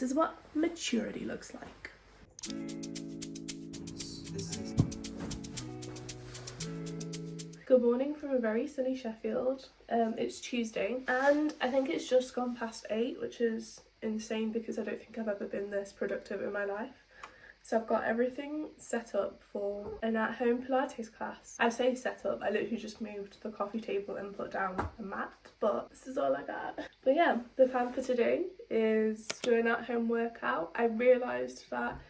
This is what maturity looks like. Good morning from a very sunny Sheffield. It's Tuesday and I think it's just gone past 8, which is insane because I don't think I've ever been this productive in my life. So I've got everything set up for an at-home Pilates class. I say set up, I literally just moved the coffee table and put down a mat, but this is all I got. But yeah, the plan for today is do an at-home workout. I realised that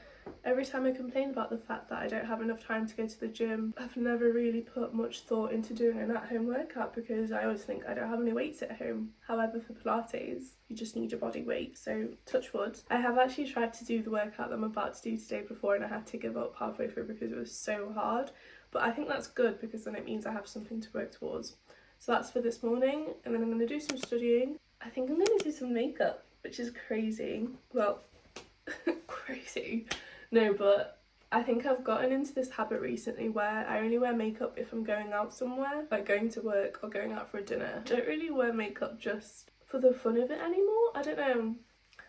every time I complain about the fact that I don't have enough time to go to the gym, I've never really put much thought into doing an at-home workout because I always think I don't have any weights at home. However, for Pilates, you just need your body weight, so touch wood. I have actually tried to do the workout that I'm about to do today before and I had to give up halfway through because it was so hard. But I think that's good because then it means I have something to work towards. So that's for this morning, and then I'm going to do some studying. I think I'm going to do some makeup, which is crazy. Well, crazy. No, but I think I've gotten into this habit recently where I only wear makeup if I'm going out somewhere, like going to work or going out for a dinner. I don't really wear makeup just for the fun of it anymore. I don't know.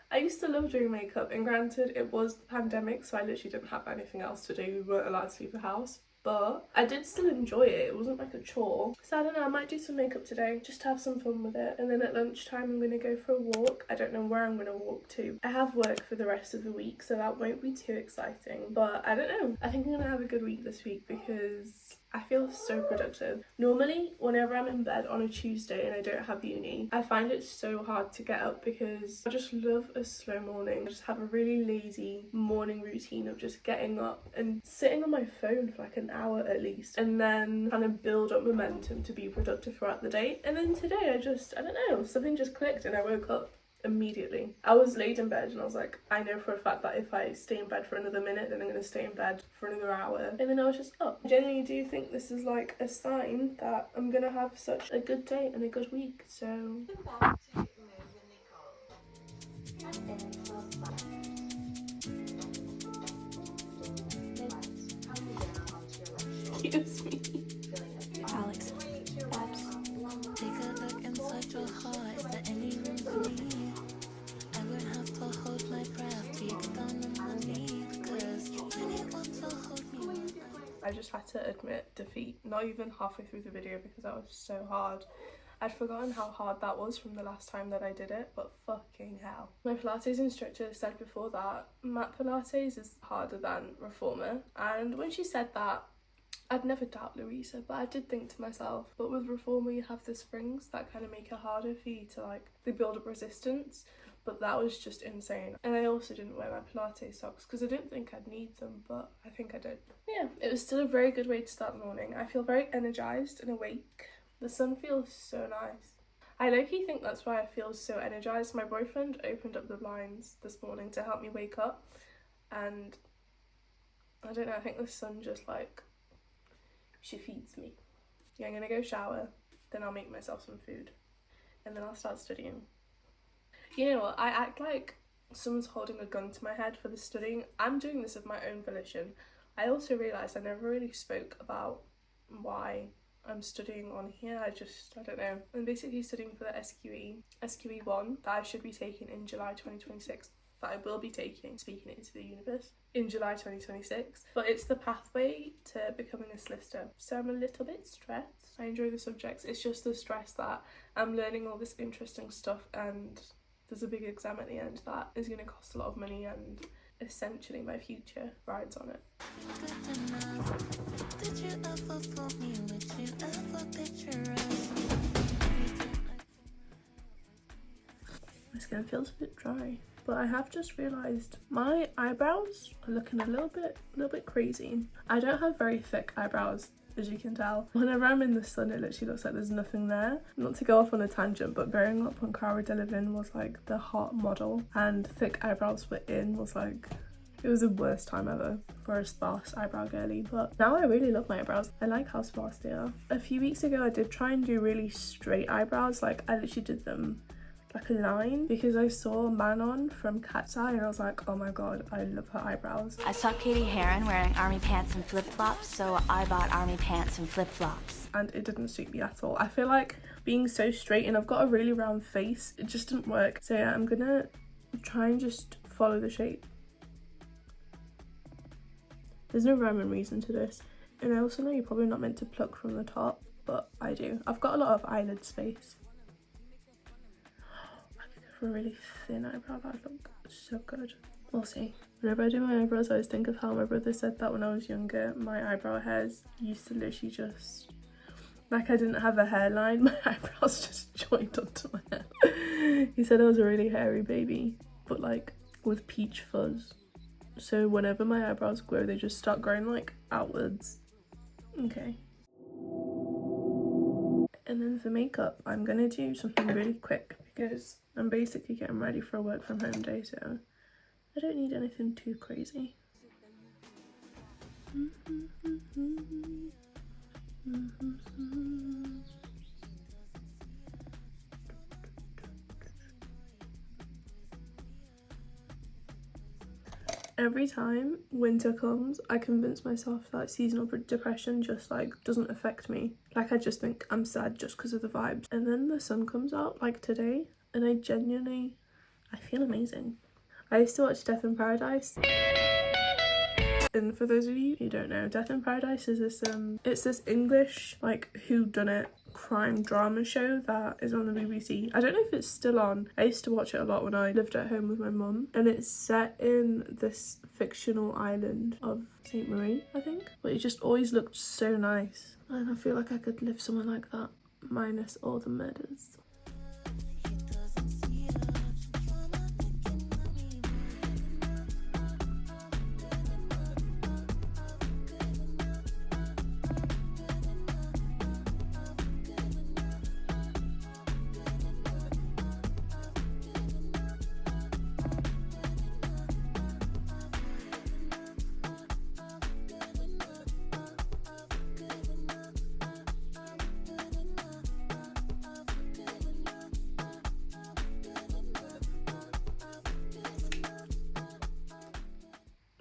I used to love doing makeup, and granted it was the pandemic, so I literally didn't have anything else to do. We weren't allowed to leave the house. But I did still enjoy it. It wasn't like a chore. So I don't know, I might do some makeup today just to have some fun with it. And then at lunchtime I'm going to go for a walk. I don't know where I'm going to walk to. I have work for the rest of the week, so that won't be too exciting. But I don't know. I think I'm going to have a good week this week because I feel so productive. Normally, whenever I'm in bed on a Tuesday and I don't have uni, I find it so hard to get up because I just love a slow morning. I just have a really lazy morning routine of just getting up and sitting on my phone for like an hour at least, and then kind of build up momentum to be productive throughout the day. And then today I don't know, something just clicked and I woke up immediately. I was laid in bed and I was like, I know for a fact that if I stay in bed for another minute, then I'm going to stay in bed for another hour. And then I was just up. I genuinely do think this is like a sign that I'm going to have such a good day and a good week. So excuse me. Alex, Babs, take a look inside your heart. Is there any room for me? I would have to hold my breath, deep down on my knees, 'cause when you want to hold me. I just had to admit defeat, not even halfway through the video because that was so hard. I'd forgotten how hard that was from the last time that I did it, but fucking hell. My Pilates instructor said before that mat Pilates is harder than reformer, and when she said that, I'd never doubt Louisa, but I did think to myself, but with reformer you have the springs that kind of make it harder for you to they build up resistance, but that was just insane. And I also didn't wear my Pilates socks because I didn't think I'd need them, but I think I did. Yeah, it was still a very good way to start the morning. I feel very energized and awake. The sun feels so nice. I low-key think that's why I feel so energized. My boyfriend opened up the blinds this morning to help me wake up, and I don't know, I think the sun just she feeds me. Yeah, I'm gonna go shower, then I'll make myself some food, and then I'll start studying. You know what, I act like someone's holding a gun to my head for the studying. I'm doing this of my own volition. I also realised I never really spoke about why I'm studying on here. I don't know. I'm basically studying for the SQE 1 that I should be taking in July 2026. That I will be taking, speaking it into the universe, in July 2026. But it's the pathway to becoming a solicitor. So I'm a little bit stressed. I enjoy the subjects. It's just the stress that I'm learning all this interesting stuff and there's a big exam at the end that is going to cost a lot of money and essentially my future rides on it. Did you ever fool me? Would you ever picture us? My skin feels a bit dry. But I have just realised my eyebrows are looking a little bit crazy. I don't have very thick eyebrows, as you can tell. Whenever I'm in the sun, it literally looks like there's nothing there. Not to go off on a tangent, but growing up when Cara Delevingne was the hot model and thick eyebrows were in was it was the worst time ever for a sparse eyebrow girly. But now I really love my eyebrows. I like how sparse they are. A few weeks ago I did try and do really straight eyebrows. I literally did them like a line because I saw Manon from Cat's Eye and I was like, oh my god, I love her eyebrows. I saw Katie Heron wearing army pants and flip-flops, so I bought army pants and flip-flops. And it didn't suit me at all. I feel like being so straight and I've got a really round face, it just didn't work. So yeah, I'm gonna try and just follow the shape. There's no rhyme and reason to this. And I also know you're probably not meant to pluck from the top, but I do. I've got a lot of eyelid space. I could go for a really thin eyebrow, that would look so good. We'll see. Whenever I do my eyebrows, I always think of how my brother said that when I was younger, my eyebrow hairs used to literally just, like I didn't have a hairline, my eyebrows just joined onto my head. He said I was a really hairy baby, but like with peach fuzz. So whenever my eyebrows grow, they just start growing like outwards. Okay. And then for makeup, I'm gonna do something really quick because I'm basically getting ready for a work from home day, so I don't need anything too crazy. Every time winter comes, I convince myself that seasonal depression just like doesn't affect me. Like I just think I'm sad just because of the vibes. And then the sun comes out like today and I feel amazing. I used to watch Death in Paradise. And for those of you who don't know, Death in Paradise is this it's this English like whodunit crime drama show that is on the BBC. I don't know if it's still on. I used to watch it a lot when I lived at home with my mum, and it's set in this fictional island of St. Marie, I think. But it just always looked so nice, and I feel like I could live somewhere like that, minus all the murders.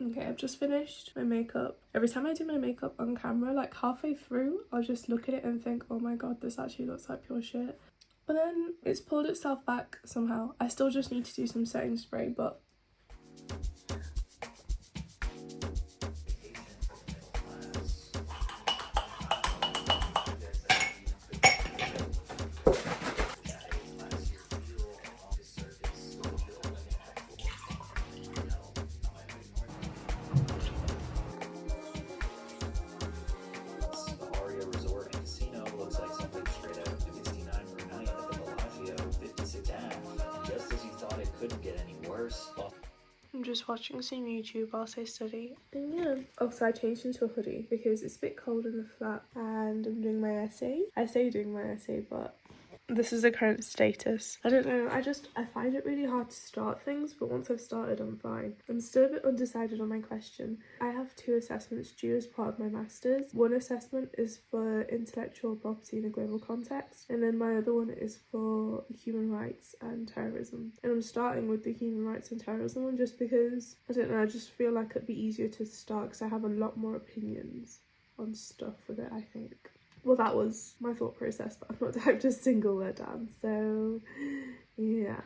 Okay, I've just finished my makeup. Every time I do my makeup on camera, like halfway through, I'll just look at it and think, oh my god, this actually looks like pure shit. But then it's pulled itself back somehow. I still just need to do some setting spray, but I'm just watching some YouTube whilst I study. And yeah, also I changed into a hoodie because it's a bit cold in the flat and I'm doing my essay. I say doing my essay, but this is the current status. I don't know, I find it really hard to start things, but once I've started, I'm fine. I'm still a bit undecided on my question. I have 2 assessments due as part of my master's. One assessment is for intellectual property in a global context, and then my other one is for human rights and terrorism. And I'm starting with the human rights and terrorism one just because, I don't know, I just feel like it'd be easier to start because I have a lot more opinions on stuff with it, I think. Well, that was my thought process, but I've not typed a single word down, so yeah.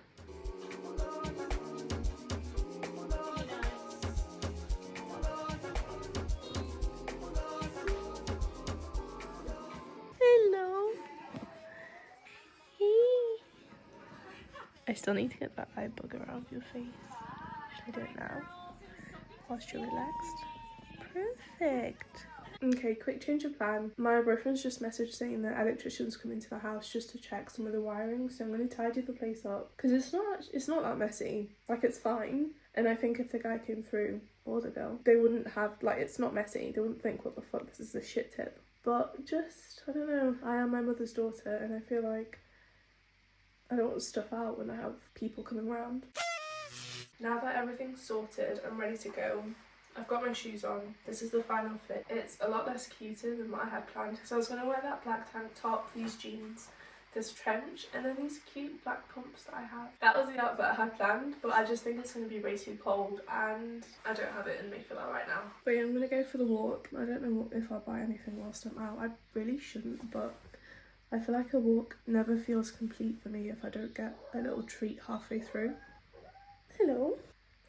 Hello. Hey. I still need to get that eye bugger out of your face. Should I do it now? Whilst you're relaxed? Perfect. Okay, quick change of plan. My boyfriend's just messaged saying that electricians come into the house just to check some of the wiring, so I'm going to tidy the place up because it's not that messy. Like, it's fine. And I think if the guy came through, or the girl, they wouldn't have, like, it's not messy. They wouldn't think, what the fuck, this is a shit tip. But just, I don't know, I am my mother's daughter and I feel like I don't want stuff out when I have people coming around. Now that everything's sorted, I'm ready to go. I've got my shoes on. This is the final fit. It's a lot less cuter than what I had planned. So I was going to wear that black tank top, these jeans, this trench, and then these cute black pumps that I have. That was the outfit I had planned, but I just think it's going to be way too cold and I don't have it in me for that right now. But yeah, I'm going to go for the walk. I don't know if I'll buy anything whilst I'm out. I really shouldn't, but I feel like a walk never feels complete for me if I don't get a little treat halfway through. Hello.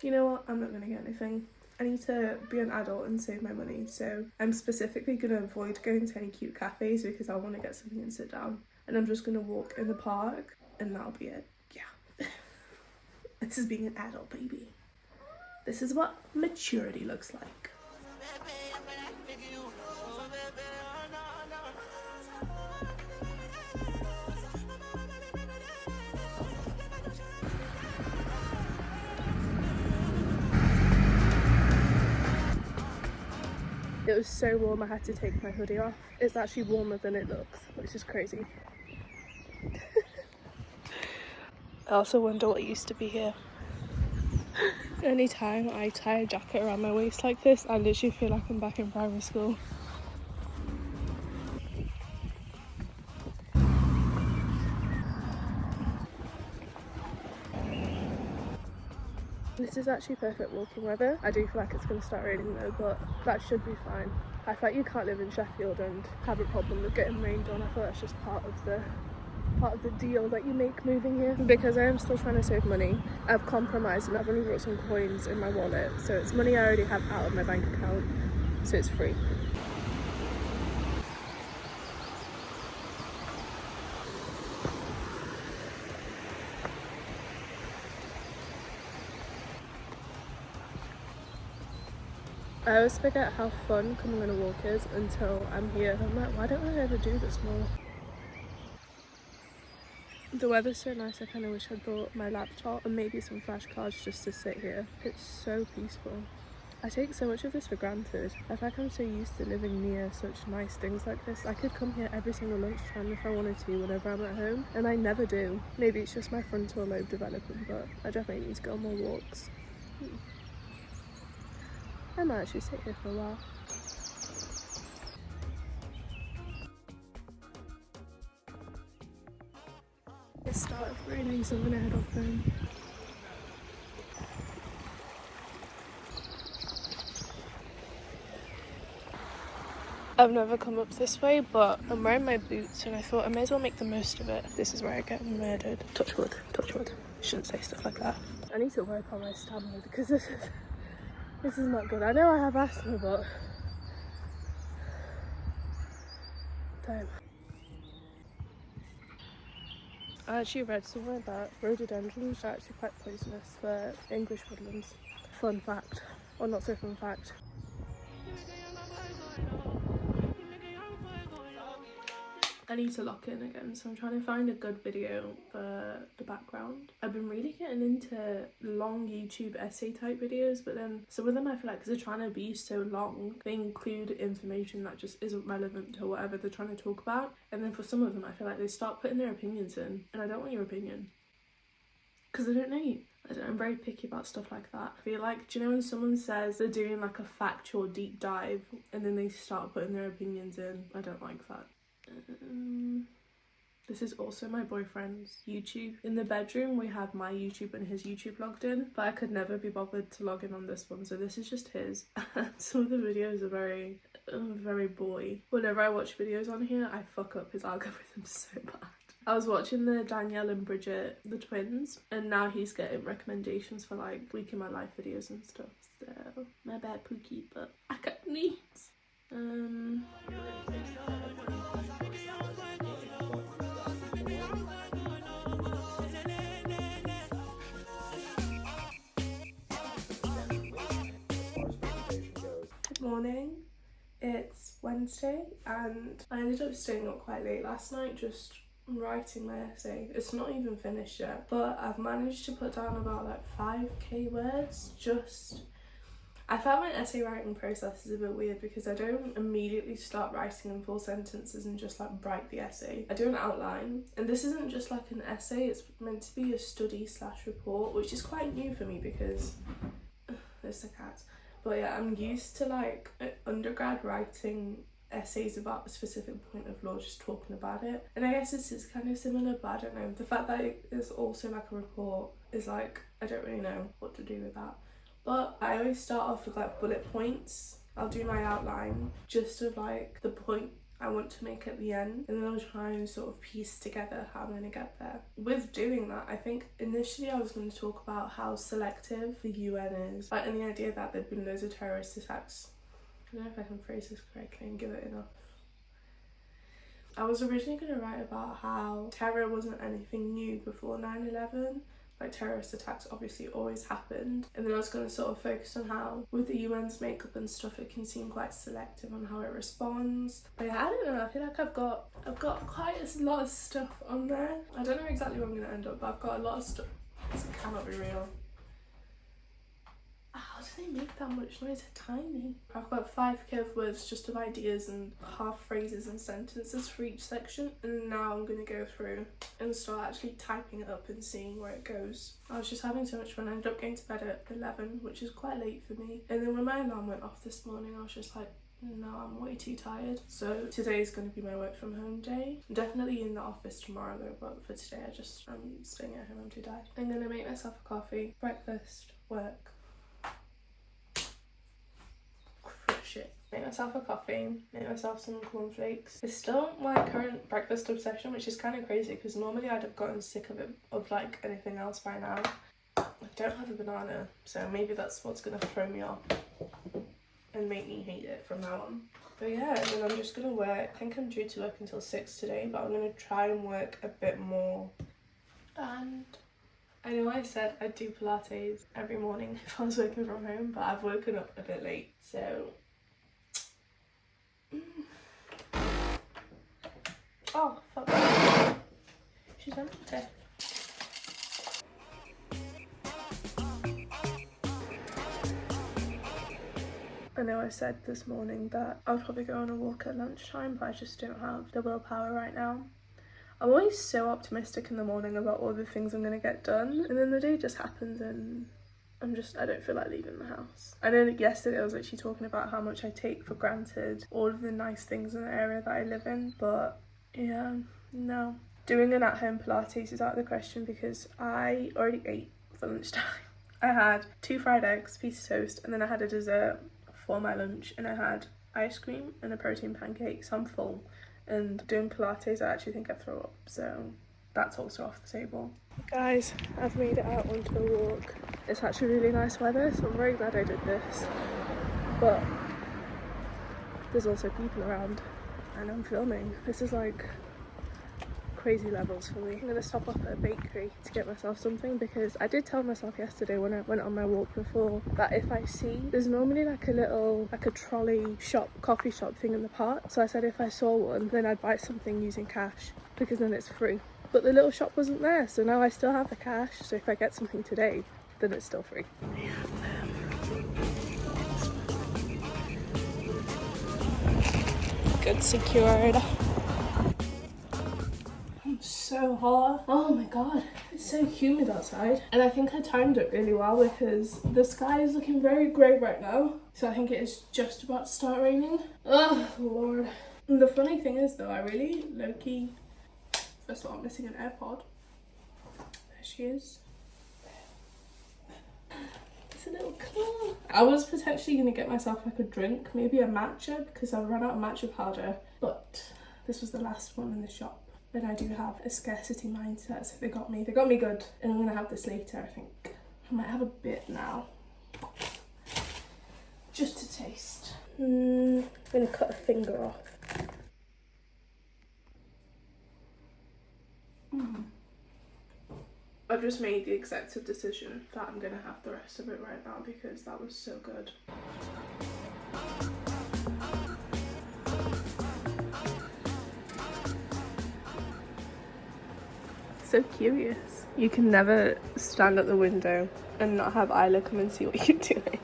You know what? I'm not gonna get anything. I need to be an adult and save my money, so I'm specifically going to avoid going to any cute cafes because I want to get something and sit down. And I'm just going to walk in the park and that'll be it. Yeah. This is being an adult, baby. This is what maturity looks like. It was so warm I had to take my hoodie off. It's actually warmer than it looks, which is crazy. I also wonder what used to be here. Anytime I tie a jacket around my waist like this, I literally feel like I'm back in primary school. This is actually perfect walking weather. I do feel like it's going to start raining though, but that should be fine. I feel like you can't live in Sheffield and have a problem with getting rained on. I feel that's just part of the deal that you make moving here. Because I am still trying to save money, I've compromised and I've only brought some coins in my wallet, so it's money I already have out of my bank account, so it's free. I always forget how fun coming on a walk is until I'm here. I'm like, why don't I ever do this more? The weather's so nice, I kind of wish I'd brought my laptop and maybe some flashcards just to sit here. It's so peaceful. I take so much of this for granted. I feel like I'm so used to living near such nice things like this. I could come here every single lunchtime if I wanted to whenever I'm at home, and I never do. Maybe it's just my frontal lobe developing, but I definitely need to go on more walks. I might actually sit here for a while. It started raining, so I'm gonna head off home. I've never come up this way, but I'm wearing my boots and I thought I may as well make the most of it. This is where I get murdered. Touch wood, touch wood. Shouldn't say stuff like that. I need to work on my stamina because this is not good. I know I have asthma, but damn. I actually read somewhere that rhododendrons are actually quite poisonous for English woodlands. Fun fact. Or not so fun fact. I need to lock in again, so I'm trying to find a good video for the background. I've been really getting into long YouTube essay type videos, but then some of them I feel like because they're trying to be so long, they include information that just isn't relevant to whatever they're trying to talk about. And then for some of them I feel like they start putting their opinions in, and I don't want your opinion. Because I don't know you. I'm very picky about stuff like that. I feel like, do you know when someone says they're doing like a factual deep dive and then they start putting their opinions in? I don't like that. This is also my boyfriend's YouTube. In the bedroom we have my YouTube and his YouTube logged in, but I could never be bothered to log in on this one, so this is just his. Some of the videos are very boy. Whenever I watch videos on here I fuck up his algorithm so bad. I was watching the Danielle and Bridget, the twins, and now he's getting recommendations for like week in my life videos and stuff, so my bad Pookie, but I got needs. Good morning. It's Wednesday and I ended up staying up quite late last night just writing my essay. It's not even finished yet, but I've managed to put down about like 5k words. I found my essay writing process is a bit weird because I don't immediately start writing in full sentences and just like write the essay. I do an outline, and this isn't just like an essay, it's meant to be a study/report, which is quite new for me because there's the cat. But yeah, I'm used to like undergrad writing essays about a specific point of law, just talking about it, and I guess this is kind of similar, but I don't know, the fact that it is also like a report is like, I don't really know what to do with that. But I always start off with like bullet points. I'll do my outline just of like the point I want to make at the end, and then I'll try and sort of piece together how I'm going to get there. With doing that, I think initially I was going to talk about how selective the UN is, like, and the idea that there'd been loads of terrorist attacks. I don't know if I can phrase this correctly and give it enough. I was originally going to write about how terror wasn't anything new before 9/11. Like, terrorist attacks obviously always happened, and then I was going to sort of focus on how with the UN's makeup and stuff it can seem quite selective on how it responds. But yeah, I don't know, I feel like I've got quite a lot of stuff on there. I don't know exactly where I'm going to end up, but I've got a lot of stuff. This cannot be real. How do they make that much noise? They're tiny. I've got 5k words just of ideas and half phrases and sentences for each section, and now I'm going to go through and start actually typing it up and seeing where it goes. I was just having so much fun. I ended up going to bed at 11, which is quite late for me, and then when my alarm went off this morning I was just like, no, I'm way too tired. So today is going to be my work from home day. I'm definitely in the office tomorrow though, but for today I'm staying at home. I'm too tired. I'm going to make myself a coffee, breakfast, work. Shit. Make myself a coffee, make myself some cornflakes. It's still my current breakfast obsession, which is kind of crazy because normally I'd have gotten sick of it, of like anything else by now. I don't have a banana, so maybe that's what's gonna throw me off and make me hate it from now on. But yeah, and then I'm just gonna work. I think I'm due to work until 6 today, but I'm gonna try and work a bit more. And I know I said I'd do Pilates every morning if I was working from home, but I've woken up a bit late, so oh, fuck. She's empty. I know I said this morning that I'll probably go on a walk at lunchtime, but I just don't have the willpower right now. I'm always so optimistic in the morning about all the things I'm going to get done, and then the day just happens and I don't feel like leaving the house. I know that yesterday I was actually talking about how much I take for granted all of the nice things in the area that I live in, but yeah, no. Doing an at-home Pilates is out of the question because I already ate for lunchtime. I had 2 fried eggs, piece of toast, and then I had a dessert for my lunch, and I had ice cream and a protein pancake, so I'm full. And doing Pilates, I actually think I throw up, so that's also off the table. Guys, I've made it out onto a walk. It's actually really nice weather, so I'm very glad I did this. But there's also people around and I'm filming. This is like crazy levels for me. I'm gonna stop off at a bakery to get myself something because I did tell myself yesterday when I went on my walk before that if I see, there's normally like a trolley shop, coffee shop thing in the park. So I said if I saw one, then I'd buy something using cash because then it's free. But the little shop wasn't there, so now I still have the cash. So if I get something today, then it's still free. Good secured. I'm so hot. Oh my god, it's so humid outside. And I think I timed it really well because the sky is looking very grey right now. So I think it is just about to start raining. Oh lord. And the funny thing is though, I really low-key, first of all, I'm missing an AirPod. There she is. It's a little claw. I was potentially going to get myself like a drink, maybe a matcha, because I've run out of matcha powder. But this was the last one in the shop. And I do have a scarcity mindset, so they got me good. And I'm going to have this later, I think. I might have a bit now. Just to taste. I'm going to cut a finger off. I've just made the executive decision that I'm gonna have the rest of it right now because that was so good. So curious. You can never stand at the window and not have Isla come and see what you're doing.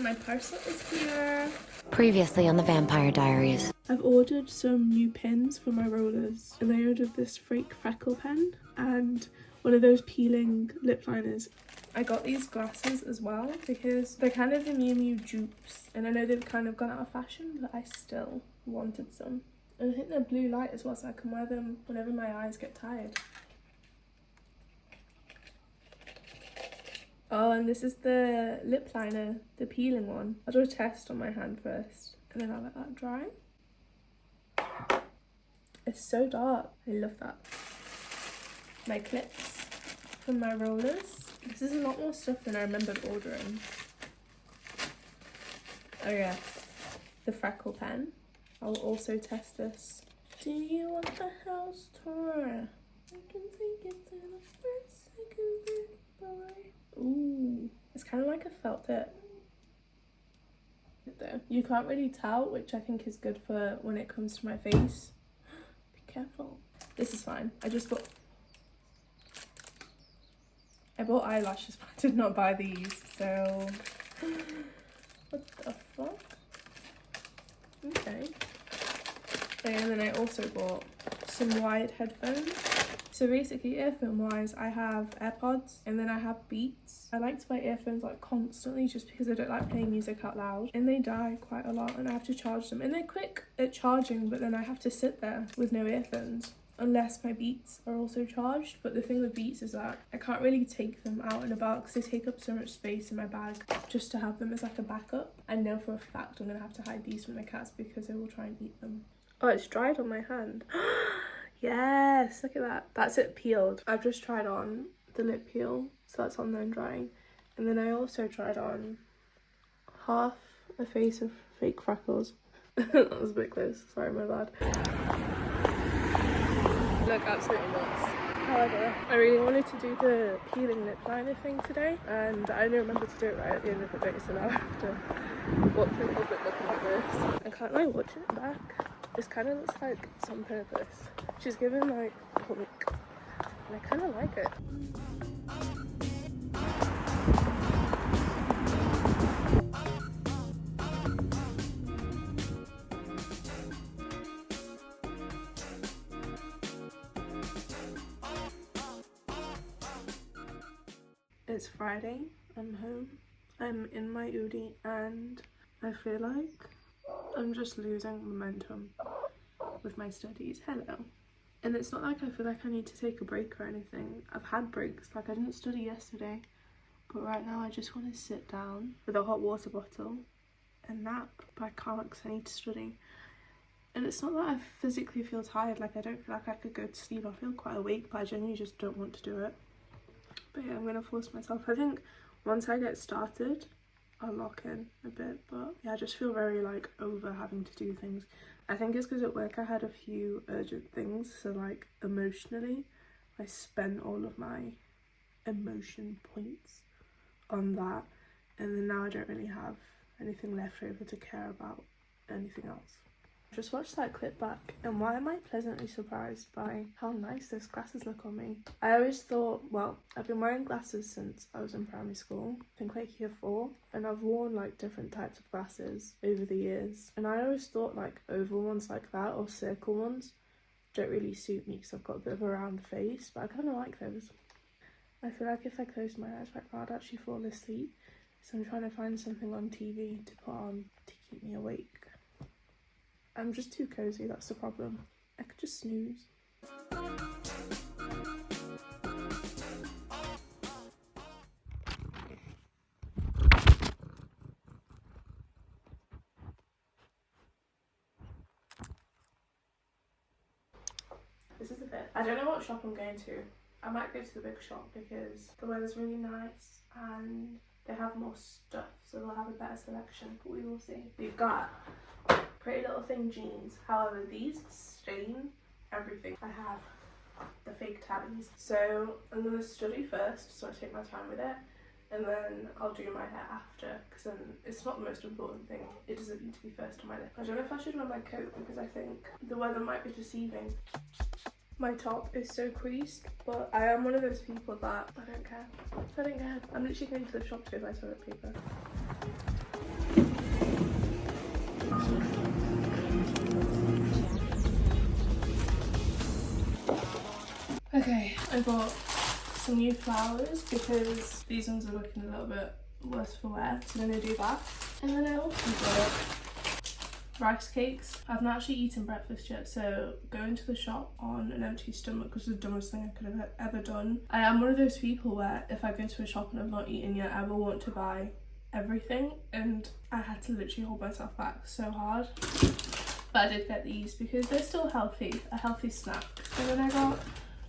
My parcel is here. Previously on the Vampire Diaries. I've ordered some new pens for my rollers, and I ordered this fake freckle pen and one of those peeling lip liners. I got these glasses as well because they're kind of the Miu Miu dupes, and I know they've kind of gone out of fashion, but I still wanted some. And I think they're blue light as well, so I can wear them whenever my eyes get tired. Oh, and this is the lip liner, the peeling one. I'll do a test on my hand first, and then I'll let that dry. It's so dark. I love that. My clips from my rollers. This is a lot more stuff than I remembered ordering. Oh yes, the freckle pen. I'll also test this. Do you want the house tour? I can take it to the first, second, third floor. Ooh, it's kind of like a felt tip. Though you can't really tell, which I think is good for when it comes to my face. Be careful. This is fine. I bought eyelashes, but I did not buy these, so what the fuck? Okay. And then I also bought some wired headphones. So basically, earphone wise, I have AirPods and then I have Beats. I like to buy earphones like constantly just because I don't like playing music out loud, and they die quite a lot and I have to charge them, and they're quick at charging, but then I have to sit there with no earphones unless my Beats are also charged. But the thing with Beats is that I can't really take them out and about because they take up so much space in my bag just to have them as like a backup. I know for a fact I'm gonna have to hide these from the cats because they will try and eat them. Oh, it's dried on my hand. Yes, look at that. That's it peeled. I've just tried on the lip peel, so that's on there and drying. And then I also tried on half a face of fake freckles. That was a bit close, sorry, my bad. Look absolutely nuts. However, I really wanted to do the peeling lip liner thing today, and I only remembered to do it right at the end of the day, so now I have to walk through public looking like this. I can't like watch it back. This kind of looks like it's on purpose. She's given like punk, and I kind of like it. It's Friday, I'm home, I'm in my Udi, and I feel like I'm just losing momentum with my studies. Hello. And it's not like I feel like I need to take a break or anything. I've had breaks, like I didn't study yesterday, but right now I just want to sit down with a hot water bottle and nap, but I can't because I need to study. And it's not that I physically feel tired, like I don't feel like I could go to sleep. I feel quite awake, but I genuinely just don't want to do it. But yeah, I'm going to force myself. I think once I get started, I'll lock in a bit, but yeah, I just feel very like over having to do things. I think it's because at work I had a few urgent things, so like emotionally I spent all of my emotion points on that, and then now I don't really have anything left over to care about anything else. Just watched that clip back, and why am I pleasantly surprised by how nice those glasses look on me? I always thought, well, I've been wearing glasses since I was in primary school, I think like year 4, and I've worn like different types of glasses over the years, and I always thought like oval ones like that or circle ones don't really suit me because I've got a bit of a round face, but I kind of like those. I feel like if I close my eyes right now I'd actually fall asleep, so I'm trying to find something on TV to put on to keep me awake. I'm just too cozy, that's the problem. I could just snooze. This is the bit. I don't know what shop I'm going to. I might go to the big shop because the weather's really nice and they have more stuff, so they'll have a better selection, but we will see. We've got Pretty Little Thing jeans. However, these stain everything. I have the fake tabbies. So I'm going to study first, so I take my time with it, and then I'll do my hair after, because then it's not the most important thing. It doesn't need to be first on my list. I don't know if I should wear my coat because I think the weather might be deceiving. My top is so creased, but I am one of those people that I don't care. I don't care. I'm literally going to the shop to go buy toilet paper. Okay, I bought some new flowers because these ones are looking a little bit worse for wear, so I'm going to do that. And then I also bought rice cakes. I've not actually eaten breakfast yet, so going to the shop on an empty stomach was the dumbest thing I could have ever done. I am one of those people where if I go to a shop and I've not eaten yet, I will want to buy everything, and I had to literally hold myself back so hard. But I did get these because they're still healthy, a healthy snack. And then I got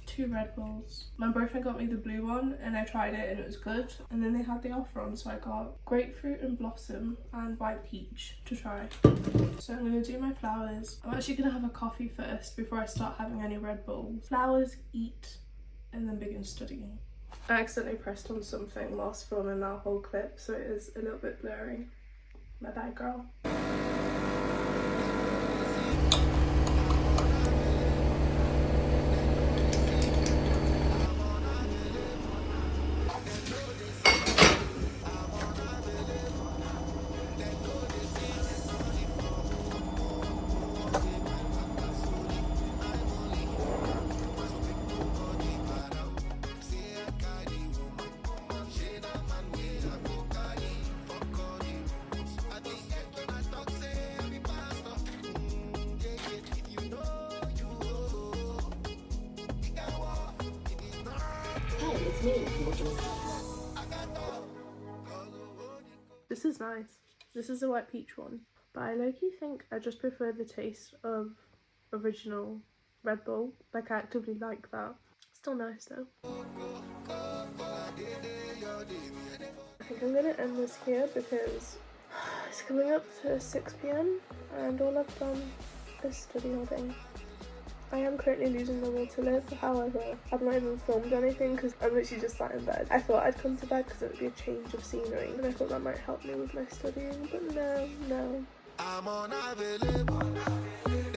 2 Red Bulls. My boyfriend got me the blue one and I tried it and it was good. And then they had the offer on, so I got grapefruit and blossom and white peach to try. So I'm going to do my flowers. I'm actually going to have a coffee first before I start having any Red Bulls. Flowers, eat, and then begin studying. I accidentally pressed on something whilst filming that whole clip, so it is a little bit blurry. My bad, girl. This is nice. This is the white peach one. But I low-key think I just prefer the taste of original Red Bull. Like, I actively like that. Still nice though. I think I'm gonna end this here because it's coming up to 6 PM and all I've done is study all day. I am currently losing the will to live, however, I've not even filmed anything because I'm literally just sat in bed. I thought I'd come to bed because it would be a change of scenery and I thought that might help me with my studying, but no. I'm unavailable.